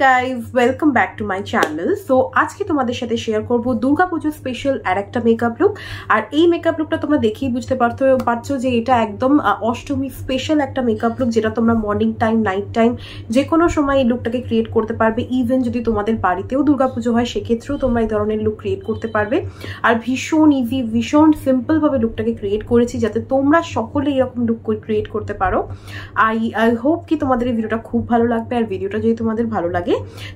guys, welcome back to my channel. So আজকে তোমাদের সাথে শেয়ার করব দুর্গাপূজা স্পেশাল আরেকটা মেকআপ লুক। আর এই মেকআপ লুকটা তোমরা দেখেই বুঝতে পারছো যে এটা একদম অষ্টমী স্পেশাল একটা মেকআপ লুক, যেটা তোমরা মর্নিং টাইম, নাইট টাইম যে কোনো সময় এই লুকটাকে ক্রিয়েট করতে পারবে। ইভেন যদি তোমাদের বাড়িতেও দুর্গাপুজো হয় সেক্ষেত্রেও তোমরা এই ধরনের লুক ক্রিয়েট করতে পারবে। আর ভীষণ ইজি, ভীষণ সিম্পল ভাবে লুকটাকে ক্রিয়েট করেছি যাতে তোমরা সকলে এরকম লুক ক্রিয়েট করতে পারো। আই হোপ কি তোমাদের এই ভিডিওটা খুব ভালো লাগবে। আর ভিডিওটা যদি তোমাদের ভালো লাগে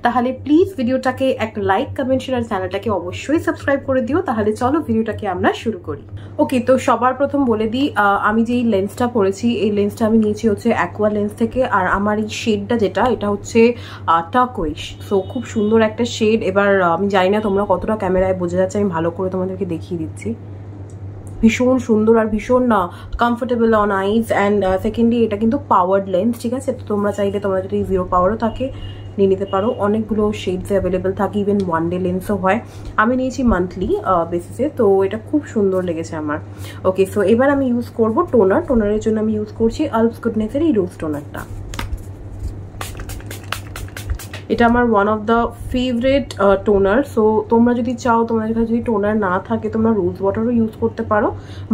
তাহলে প্লিজ ভিডিওটাকে একটা লাইক, কমেন্ট, শেয়ার আর চ্যানেলটাকে অবশ্যই সাবস্ক্রাইব করে দিও। তাহলে চলো ভিডিওটাকে আমরা শুরু করি। ওকে, তো সবার প্রথম বলে দিই, আমি যে লেন্সটা পরেছি এই লেন্সটা আমি নিয়েছি হচ্ছে অ্যাকোয়া লেন্স থেকে। আর আমার এই শেডটা এটা হচ্ছে টার্কোইশ। সো খুব সুন্দর একটা শেড। এবার আমি জানি না তোমরা কতটা ক্যামেরায় বোঝা যাচ্ছে, আমি ভালো করে তোমাদেরকে দেখিয়ে দিচ্ছি। ভীষণ সুন্দর আর ভীষণ comfortable on eyes. And secondly এটা কিন্তু পাওয়ার্ড লেন্স, ঠিক আছে? তো তোমরা চাইলে তোমরা যদি জিরো পাওয়ারও থাকে নিয়ে নিতে পারো। অনেকগুলো শেডস অ্যাভেলেবেল থাকে, ইভেন ওয়ান ডে লেন্সও হয়। আমি নিয়েছি মান্থলি বেসিসে, তো এটা খুব সুন্দর লেগেছে আমার। ওকে, সো এবার আমি ইউজ করবো টোনার। টোনারের জন্য আমি ইউজ করছি আলপস গুডনেসের এই রোজ টোনারটা। এটা আমার one of the favourite toner. So তোমরা যদি চাও, তোমাদের কাছে যদি টোনার না থাকে তোমরা রোজ ওয়াটারও ইউজ করতে পারো,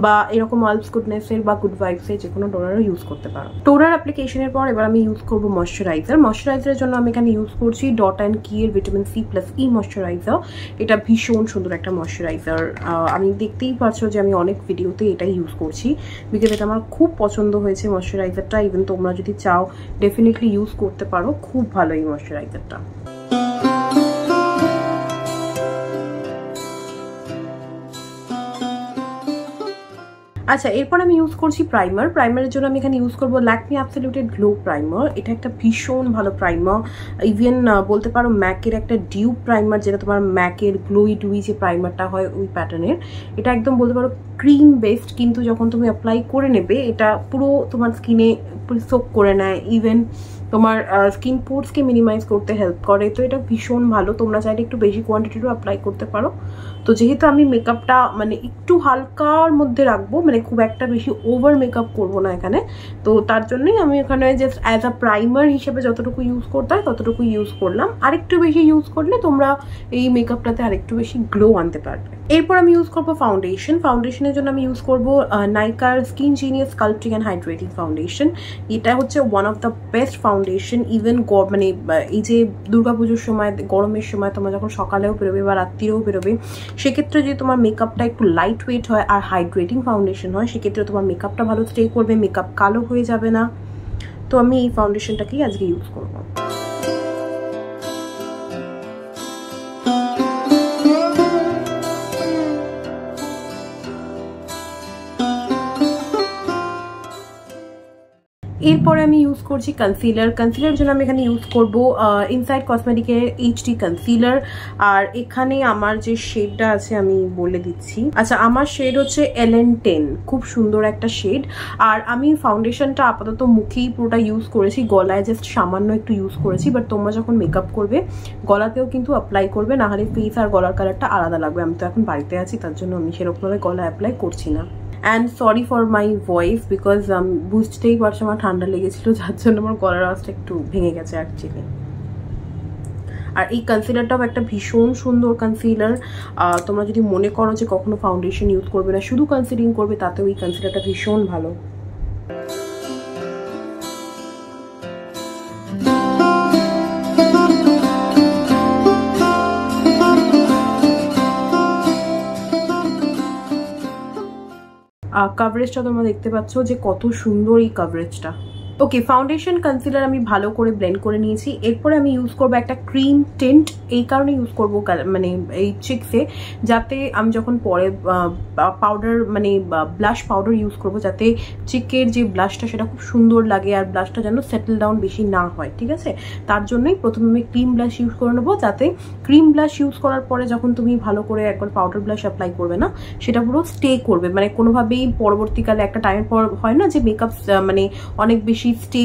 বা এরকম আলপস গুডনেসের বা গুড ভাইবসের যে কোনো টোনারও ইউজ করতে পারো। টোনার অ্যাপ্লিকেশনের পর এবার আমি ইউজ করবো ময়শ্চারাইজার। ময়শ্চারাইজারের জন্য আমি এখানে ইউজ করছি ডট অ্যান্ড কি এর vitamin C plus E moisturiser. এটা ভীষণ সুন্দর একটা ময়শ্চারাইজার। আমি দেখতেই পাচ্ছ যে আমি অনেক ভিডিওতে এটাই ইউজ করছি, বিকজ এটা আমার খুব পছন্দ হয়েছে ময়শ্চারাইজারটা। ইভেন তোমরা যদি চাও ডেফিনেটলি ইউজ করতে পারো, খুব ভালো এই ময়শ্চারাইজারটা। আচ্ছা, এরপর আমি ইউজ করছি প্রাইমার। প্রাইমারের জন্য আমি এখানে ইউজ করবো ল্যাকমি অ্যাবসলিউটেড গ্লো প্রাইমার। এটা একটা ভীষণ ভালো প্রাইমার। ইভেন বলতে পারো ম্যাকের একটা ডিউপ প্রাইমার, যেটা তোমার ম্যাকের গ্লোই ডুই যে প্রাইমারটা হয় ওই প্যাটার্নের। এটা একদম বলতে পারো ক্রিম বেসড, কিন্তু যখন তুমি অ্যাপ্লাই করে নেবে এটা পুরো তোমার স্কিনে সোক করে নেয়। ইভেন তোমার স্কিন পোর্সকে মিনিমাইজ করতে হেল্প করে। তো এটা ভীষণ ভালো। তোমরা চাইলে একটু বেশি কোয়ান্টিটিরও অ্যাপ্লাই করতে পারো। তো যেহেতু আমি মেকআপটা মানে একটু হালকার মধ্যে রাখবো, মানে খুব একটা বেশি ওভার মেকআপ করবো না এখানে, তো তার জন্যই আমি এখানে জাস্ট অ্যাজ আ প্রাইমার হিসেবে যতটুকু ইউজ করতে হয় ততটুকু ইউজ করলাম। আরেকটু বেশি ইউজ করলে তোমরা এই মেকআপটাতে আরেকটু বেশি গ্লো আনতে পারবে। এরপর আমি ইউজ করবো ফাউন্ডেশন। ফাউন্ডেশনের জন্য আমি ইউজ করবো নাইকার skin genius sculpting and hydrating foundation. এটা হচ্ছে one of the best foundation. Even মানে এই যে দুর্গাপুজোর সময়, গরমের সময় তোমরা যখন সকালেও বেরোবে বা রাত্রিরেও বেরোবে, সেক্ষেত্রে যদি তোমার মেকআপটা একটু লাইট ওয়েট হয় আর হাইড্রেটিং ফাউন্ডেশন হয়, সেক্ষেত্রে তোমার মেকআপটা ভালো স্টে করবে, মেকআপ কালো হয়ে যাবে না। তো আমি এই ফাউন্ডেশনটাকেই আজকে ইউজ করবো। এরপরে আমি ইউজ করছি কনসিলার। কনসিলার জন্য আমি এখানে ইউজ করবো ইনসাইড কসমেটিকের এইচডি কনসিলার। আর এখানে আমার যে শেডটা আছে আমি বলে দিচ্ছি। আচ্ছা, আমার শেড হচ্ছে LN10, খুব সুন্দর একটা শেড। আর আমি ফাউন্ডেশনটা আপাতত মুখেই পুরোটা ইউজ করেছি, গলায় জাস্ট সামান্য একটু ইউজ করেছি। বাট তোমরা যখন মেকআপ করবে গলাতেও কিন্তু অ্যাপ্লাই করবে, নাহলে ফেস আর গলার কালারটা আলাদা লাগবে। আমি তো এখন বাড়িতে আছি, তার জন্য আমি সেরকমভাবে গলা অ্যাপ্লাই করছি না। And sorry for my voice, because বুঝতেই পারছো আমার ঠান্ডা লেগেছিল, যার জন্য আমার গলার আওয়াজটা একটু ভেঙে গেছে অ্যাকচুয়ালি। আর এই কনসিলারটাও একটা ভীষণ সুন্দর কনসিলার। তোমরা যদি মনে করো যে কখনো ফাউন্ডেশন ইউজ করবে না, শুধু কনসিলিং করবে, তাতেও এই কনসিলারটা ভীষণ ভালো। কভারেজটা তোমরা দেখতে পাচ্ছ যে কত সুন্দর এই কভারেজটা। ওকে, ফাউন্ডেশন কনসিলার আমি ভালো করে ব্লেন্ড করে নিয়েছি। এরপরে আমি ইউজ করবো একটা ক্রিম টিন্ট। এই কারণে ইউজ করবো মানে এই চিক্সে, যাতে আমি যখন পরে পাউডার মানে ব্লাশ পাউডার ইউজ করবো, যাতে চিকের যে ব্লাশটা সেটা খুব সুন্দর লাগে আর ব্লাশটা যেন সেটেল ডাউন বেশি না হয়, ঠিক আছে? তার জন্যই প্রথমে আমি ক্রিম ব্লাশ ইউজ করে নেবো, যাতে ক্রিম ব্লাশ ইউজ করার পরে যখন তুমি ভালো করে একবার পাউডার ব্লাশ অ্যাপ্লাই করবে না, সেটা পুরো স্টে করবে। মানে কোনোভাবেই পরবর্তীকালে একটা টাইমের পর হয় না যে মেকআপ মানে অনেক বেশি স্টে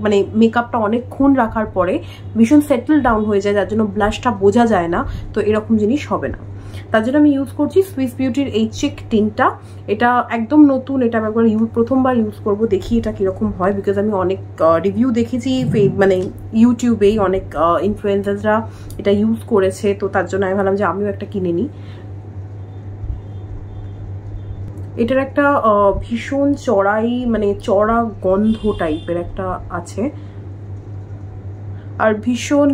মানে মেকআপটা অনেকক্ষণ রাখার পরে ভীষণ সেটেল ডাউন হয়ে যায়, যার জন্য ব্লাশটা বোঝা যায় না। তো এরকম জিনিস হবে না। তার জন্য আমি ইউজ করছি সুইস বিউটির এই চিক টিনটা। এটা একদম নতুন, এটা আমি একবার প্রথমবার ইউজ করব, দেখি এটা কিরকম হয়। বিকজ আমি অনেক রিভিউ দেখেছি মানে ইউটিউবেই, অনেক ইনফ্লুয়েন্সাররা এটা ইউজ করেছে, তো তার জন্য আমি ভাবলাম যে আমিও একটা কিনে নিই। এটার একটা ভীষণ চড়াই, মানে চড়া গন্ধ টাইপের একটা আছে, আর ভীষণ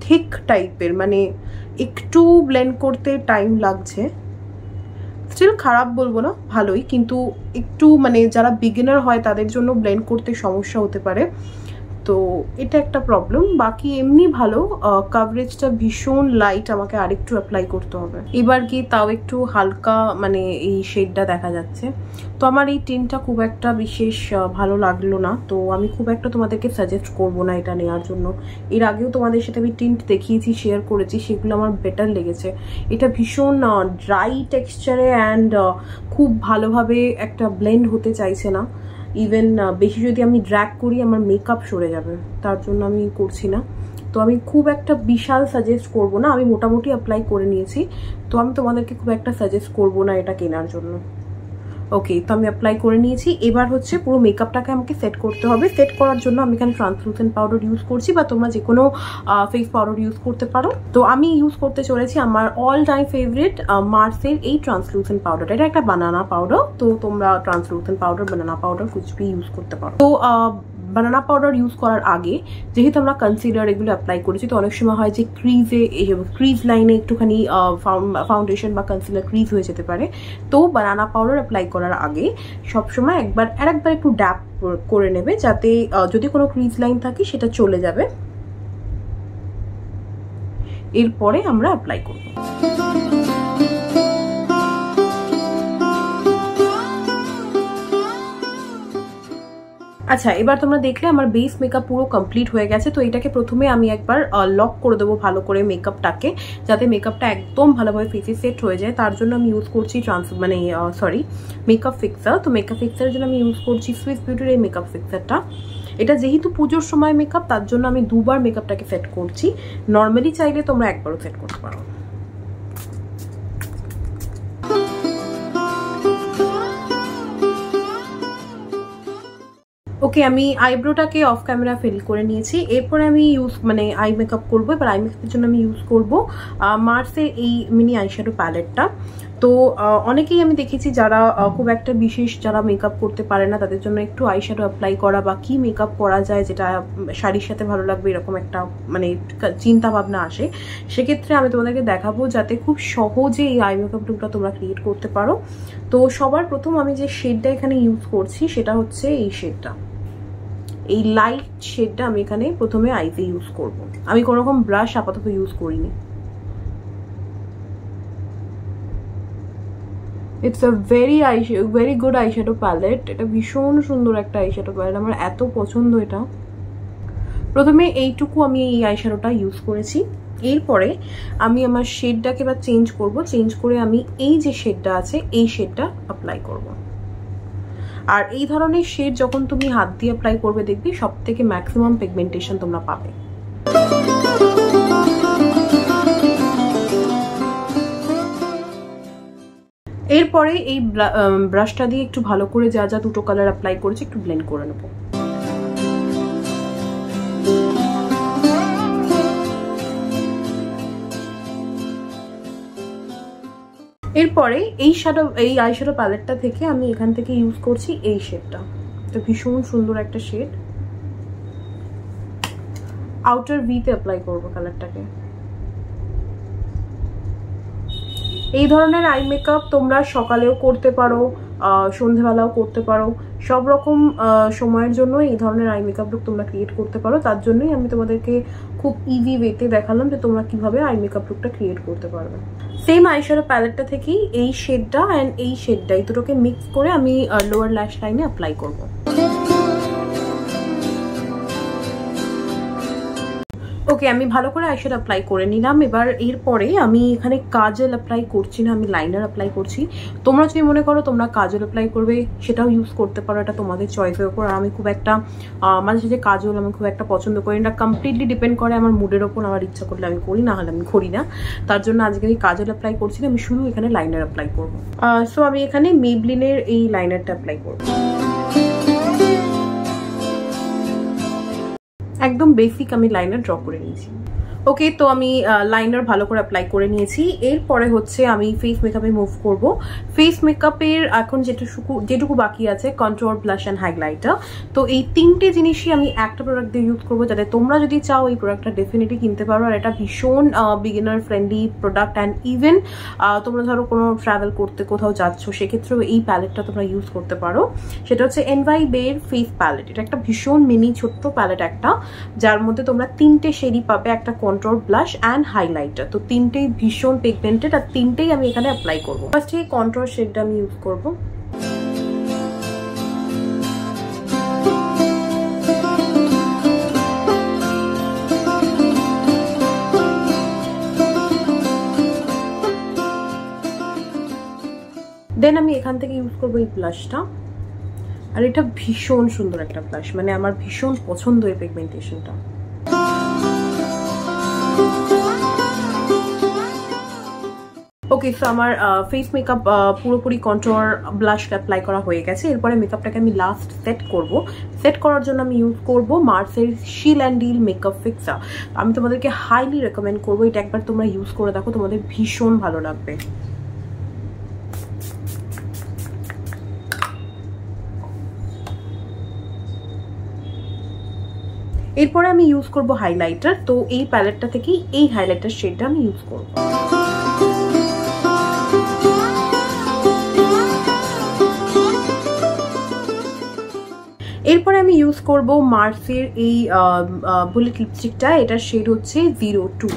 থিক টাইপের, মানে একটু ব্লেন্ড করতে টাইম লাগছে। স্টিল খারাপ বলবো না, ভালোই, কিন্তু একটু মানে যারা বিগিনার হয় তাদের জন্য ব্লেন্ড করতে সমস্যা হতে পারে, তো এটা একটা প্রবলেম। বাকি এমনি ভালো, কভারেজটা ভীষণ লাইট, আমাকে আরেকটু অ্যাপ্লাই করতে হবে। এবার কি তাও একটু হালকা মানে এই শেডটা দেখা যাচ্ছে। তো আমার এই টিনটা খুব একটা বিশেষ ভালো লাগলো না, তো আমি খুব একটা তোমাদেরকে সাজেস্ট করবো না এটা নেওয়ার জন্য। এর আগেও তোমাদের সাথে আমি টিন্ট দেখিয়েছি, শেয়ার করেছি, সেগুলো আমার বেটার লেগেছে। এটা ভীষণ ড্রাই টেক্সচারে অ্যান্ড খুব ভালোভাবে একটা ব্লেন্ড হতে চাইছে না। ইভেন বেশি যদি আমি ড্র্যাগ করি আমার মেকআপ সরে যাবে, তার জন্য আমি করছি না। তো আমি খুব একটা বিশাল সাজেস্ট করব না, আমি মোটামুটি অ্যাপ্লাই করে নিয়েছি, তো আমি তোমাদেরকে খুব একটা সাজেস্ট করব না এটা কেনার জন্য। ওকে, তো আমি অ্যাপ্লাই করে নিয়েছি। এবার হচ্ছে পুরো মেকআপটাকে আমাকে সেট করতে হবে। সেট করার জন্য আমি এখানে ট্রান্সলুসেন্ট পাউডার ইউজ করছি, বা তোমরা যে কোনো ফেস পাউডার ইউজ করতে পারো। তো আমি ইউজ করতে চলেছি আমার অল টাইম ফেভারিট মার্সের এই ট্রান্সলুসেন্ট পাউডারটা। এটা একটা বানানা পাউডার, তো তোমরা ট্রান্সলুসেন্ট পাউডার, বানানা পাউডার কুছ ভি ইউজ করতে পারো। তো বানানা পাউডার ইউজ করার আগে যেহেতু আমরা কনসিলার এগুলো অ্যাপ্লাই করেছি, তো অনেক সময় হয় যে ক্রিজ লাইনে একটুখানি ফাউন্ডেশন বা কনসিলার ক্রিজ হয়ে যেতে পারে। তো বানানা পাউডার অ্যাপ্লাই করার আগে সবসময় আরেকবার একটু ড্যাপ করে নেবে, যাতে যদি কোনো ক্রিজ লাইন থাকে সেটা চলে যাবে। এরপরে আমরা অ্যাপ্লাই করব। আচ্ছা, এবার তোমরা দেখলে আমার বেস মেকআপ পুরো কমপ্লিট হয়ে গেছে। তো এটাকে প্রথমে আমি একবার লক করে দেবো ভালো করে মেকআপটাকে, যাতে মেকআপটা একদম ভালোভাবে ফেসে সেট হয়ে যায়। তার জন্য আমি ইউজ করছি মেকআপ ফিক্সার। তো মেকআপ ফিক্সারের জন্য আমি ইউজ করছি সুইস বিউটির এই মেকআপ ফিক্সারটা। এটা যেহেতু পুজোর সময় মেকআপ, তার জন্য আমি দুবার মেকআপটাকে সেট করছি। নর্মালি চাইলে তোমরা একবারও সেট করতে পারো। ওকে, আমি আইব্রোটাকে অফ ক্যামেরা ফিল করে নিয়েছি। এরপরে আমি আই মেকআপ করবো। এবার আই মেকআপের জন্য আমি ইউজ করবো মার্সের এই মিনি আইশ্যাডো প্যালেটটা। তো অনেকেই আমি দেখেছি যারা খুব একটা বিশেষ যারা মেকআপ করতে পারে না, তাদের জন্য একটু আইশ্যাডো অ্যাপ্লাই করা বা কি মেকআপ করা যায় যেটা শাড়ির সাথে ভালো লাগবে, এরকম একটা মানে চিন্তা ভাবনা আসে। সেক্ষেত্রে আমি তোমাদেরকে দেখাবো যাতে খুব সহজে এই আই মেকআপ লুকটা তোমরা ক্রিয়েট করতে পারো। তো সবার প্রথম আমি যে শেডটা এখানে ইউজ করছি সেটা হচ্ছে এই শেডটা, এই লাইট শেডটা আমি এখানে প্রথমে আইতে ইউজ করব। আমি কোনো রকম ব্রাশ আপাতত ইউজ করিনি। It's a very good eyeshadow palette. এটা ভীষণ সুন্দর একটা আইশ্যাডো প্যালেট, আমার এত পছন্দ এটা। প্রথমে এইটুকু আমি এই আইশ্যাডোটা ইউজ করেছি। এরপরে আমি আমার শেডটাকে এবার চেঞ্জ করব। চেঞ্জ করে আমি এই যে শেডটা আছে এই শেডটা অ্যাপ্লাই করব। আর এই ধরনের শেড যখন তুমি হাত দিয়ে অ্যাপ্লাই করবে, দেখবি সব থেকে ম্যাক্সিমাম পিগমেন্টেশন তোমরা পাবে। এরপরে এই ব্রাশটা দিয়ে একটু ভালো করে যা যা দুটো কালার অ্যাপ্লাই করেছি একটু ব্লেন্ড করে নেব। এরপরে এই আইশ্যাডো প্যালেটটা থেকে আমি এখান থেকে ইউজ করছি এই শেডটা। এটা ভীষণ সুন্দর একটা শেড। আউটার ভিতে অ্যাপ্লাই করবো কালারটাকে। এই ধরনের আই মেকআপ তোমরা সকালেও করতে পারো, সন্ধ্যেবেলাও করতে পারো, সব রকম সময়ের জন্য এই ধরনের আই মেকআপ লুক তোমরা ক্রিয়েট করতে পারো। তার জন্যই আমি তোমাদেরকে খুব ইজি ওয়েতে দেখালাম যে তোমরা কিভাবে আই মেকআপ লুকটা ক্রিয়েট করতে পারবে। সেম আইশ্যাডো প্যালেটটা থেকেই এই শেডটা অ্যান্ড এই শেডটা, এই দুটোকে মিক্স করে আমি লোয়ার ল্যাশ লাইনে অ্যাপ্লাই করবো। ওকে, আমি ভালো করে আইশ্যাডো অ্যাপ্লাই করে নিলাম। এবার এরপরে আমি এখানে কাজল অ্যাপ্লাই করছি না, আমি লাইনার অ্যাপ্লাই করছি। তোমরা যদি মনে করো তোমরা কাজল অ্যাপ্লাই করবে সেটাও ইউজ করতে পারো, এটা তোমাদের চয়েসের ওপর। আর আমি খুব একটা মাঝে সাঝে কাজল আমি খুব একটা পছন্দ করি না, কমপ্লিটলি ডিপেন্ড করে আমার মুডের ওপর। আমার ইচ্ছা করলে আমি করি, না হলে আমি করি না। তার জন্য আজকে আমি কাজল অ্যাপ্লাই করছি না, আমি শুধু এখানে লাইনার অ্যাপ্লাই করবো। সো আমি এখানে মেবলিনের এই লাইনারটা অ্যাপ্লাই করবো। একদম বেসিক আমি লাইনার ড্র করে নিয়েছি। ওকে, তো আমি লাইনার ভালো করে অ্যাপ্লাই করে নিয়েছি। এরপরে হচ্ছে আমি ফেস মেকআপে মুভ করব। ফেস মেকআপের এখন যেটুকু বাকি আছে কন্ট্রোল, ব্লাশ অ্যান্ড হাইলাইটার। তো এই তিনটে জিনিসই আমি একটা প্রোডাক্ট দিয়ে ইউজ করবো, যাতে তোমরা যদি চাও এই প্রোডাক্টটা ডেফিনেটলি কিনতে পারো। আর এটা ভীষণ beginner friendly product. And even তোমরা ধরো কোনো ট্রাভেল করতে কোথাও যাচ্ছ, সেক্ষেত্রেও এই প্যালেটটা তোমরা ইউজ করতে পারো। সেটা হচ্ছে এনভাইবের ফেস প্যালেট। এটা একটা ভীষণ মিনি ছোট্ট প্যালেট একটা, যার মধ্যে তোমরা তিনটে শেডই পাবে, একটা কন্ট্রোল, ব্লাশ অ্যান্ড হাইলাইটার। তো তিনটেই ভীষণ পিগমেন্টেড, আর তিনটেই আমি এখানে অ্যাপ্লাই করবো। ফার্স্ট এই কন্ট্রোল শেডটা আমি ইউজ করবো। দেন আমি এখান থেকে ইউজ করবো এই ব্লাশটা। আর এটা ভীষণ সুন্দর একটা ব্লাশ, মানে আমার ভীষণ পছন্দ এই পিগমেন্টেশনটা। ওকে, সো আমার ফেস মেকআপ পুরোপুরি কন্ট্রোল, ব্লাশ অ্যাপ্লাই করা হয়ে গেছে। এরপরে মেকআপটাকে আমি লাস্ট সেট করব। সেট করার জন্য আমি ইউজ করব মার্সের শিল অ্যান্ড ডিল মেকআপ ফিক্সার। আমি তোমাদেরকে হাইলি রেকমেন্ড করবো, এটা একবার তোমরা ইউজ করে দেখো, তোমাদের ভীষণ ভালো লাগবে। এরপরে আমি ইউজ করব হাইলাইটার। তো এই প্যালেটটা থেকেই এই হাইলাইটার শেডটা আমি ইউজ করব। এরপরে আমি ইউজ করব মার্সের এই বুলেট লিপস্টিকটা। এটার শেড হচ্ছে 02।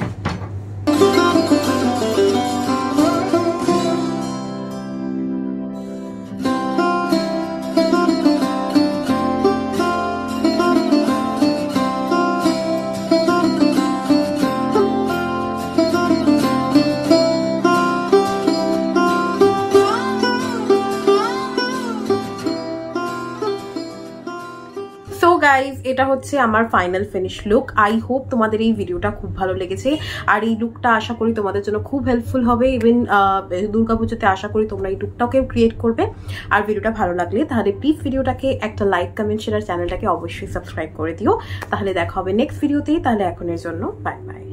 গাইজ, এটা হচ্ছে আমার final finish look. I hope তোমাদের এই ভিডিওটা খুব ভালো লেগেছে। আর এই লুকটা আশা করি তোমাদের জন্য খুব হেল্পফুল হবে। ইভেন দুর্গাপুজোতে আশা করি তোমরা এই লুকটাকেও ক্রিয়েট করবে। আর ভিডিওটা ভালো লাগলে তাহলে প্লিজ ভিডিওটাকে একটা লাইক, কমেন্ট, শেয়ার, চ্যানেলটাকে অবশ্যই সাবস্ক্রাইব করে দিও। তাহলে দেখা হবে নেক্সট ভিডিওতেই। তাহলে এখনের জন্য বাই বাই।